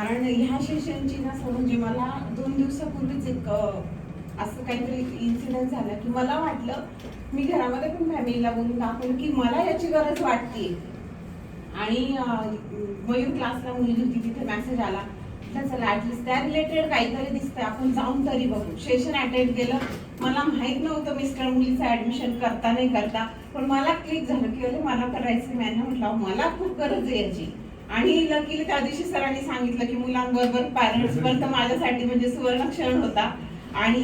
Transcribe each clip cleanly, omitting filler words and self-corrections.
कारण ह्या सेशनची ना म्हणजे मला 2 दिवसापूर्वीच एक असं काहीतरी इन्सिडेंट झाला की मला वाटलं, मी घरामध्ये पण फॅमिलीला बोलून दाखवलं की मला याची गरज वाटते. आणि मयूर क्लासला मुलगी होती, तिथे मेसेज आला चला ऍटलीस्ट त्या रिलेटेड काहीतरी दिसतंय, आपण जाऊन तरी बघू. सेशन अटेंड केलं. मला माहित नव्हतं मिस्टर मुलीचं ऍडमिशन करता नाही करता, पण मला क्लिक झालं की अरे मला करायचं. मी म्हटलं मला खूप गरज आहे याची. आणि लकीली त्या दिवशी सरांनी सांगितलं की मुलांबरोबर पॅरेंट्स पण तर माझ्यासाठी म्हणजे सुवर्ण क्षण होता. आणि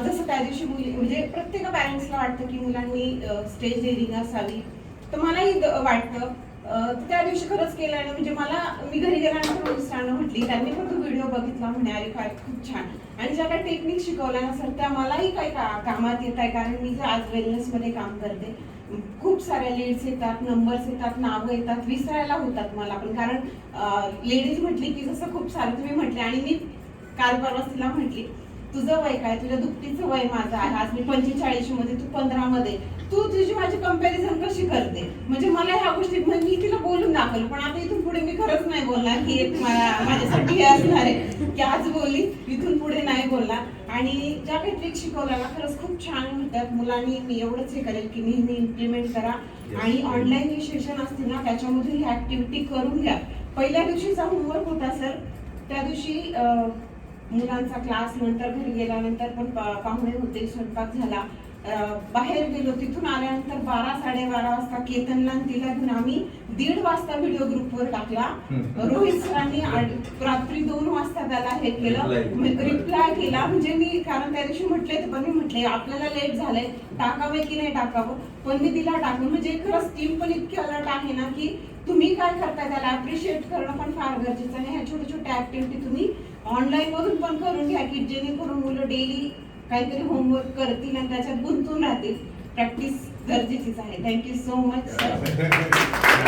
जसं त्या दिवशी मुली म्हणजे प्रत्येक पॅरेंट्सला वाटतं की मुलांनी स्टेज डेअरिंग असावी, तर मलाही वाटतं. त्या दिवशी खरंच केलं. आणि म्हणजे मला मी घरी गेल्यानंतर मिस्टरांना म्हटली, त्यांनी पण तो व्हिडिओ बघितला, म्हणे अरे काय खूप छान. आणि ज्या काही टेक्निक शिकवल्या ना सर, त्या मलाही काही कामात येत आहे. कारण मी आज वेलनेसमध्ये काम करते, खूप साऱ्या लीड्स येतात, नंबर्स येतात, नावं येतात, विसरायला होतात मला पण. कारण लेडीज म्हटली की जसं खूप सारं तुम्ही म्हटले. आणि मी काल परवा तिला म्हटली, तुझं वय काय, तुझ्या दुपटीचं वय माझं आहे. आज मी 45 मध्ये, तू 15 मध्ये, तू तुझी माझी कंपॅरिझन कशी करते. म्हणजे मला ह्या गोष्टी मी तिला बोलून दाखवलं. पण आता इथून पुढे मी खरंच नाही बोलणार की एक माझ्यासाठी हे असणार आहे की आज बोलली, इथून पुढे नाही बोलणार. आणि ज्या काही ट्रिक शिकवल्या ना खरंच खूप छान म्हणतात मुलांनी. मी एवढंच हे करेल की नेहमी इम्प्लिमेंट करा. आणि ऑनलाईन हे सेशन असतील ना, त्याच्यामधून ही ऍक्टिव्हिटी करून घ्या. पहिल्या दिवशीचा होमवर्क होता सर, त्या दिवशी मुलांचा क्लास, नंतर घरी गेल्यानंतर पण पाहुणे होते, स्वयंपाक झाला, बाहेर गेलो. तिथून आल्यानंतर 12-12:30 वाजता केतनला तिला घेऊन आम्ही 1:30 वाजता व्हिडिओ ग्रुपवर टाकला. रोहित सरांनी रात्री 2 वाजता त्याला हे केलं, रिप्लाय केला. म्हणजे मी कारण त्या दिवशी म्हटले तर पण मी म्हटले आपल्याला लेट झालंय, टाकावे की नाही टाकावं, पण मी तिला टाकून. म्हणजे खरंच टीम पण इतकी अलर्ट आहे ना की तुम्ही काय करताय त्याला अप्रिशिएट करणं पण फार गरजेचं आहे. ह्या छोट्या छोट्या ऍक्टिव्हिटी तुम्ही ऑनलाईन मधून पण करून घ्या की जेणेकरून मुलं डेली काहीतरी होमवर्क करतील आणि त्याच्यात गुंतून राहतील. प्रॅक्टिस गरजेचीच आहे. Thank you so much.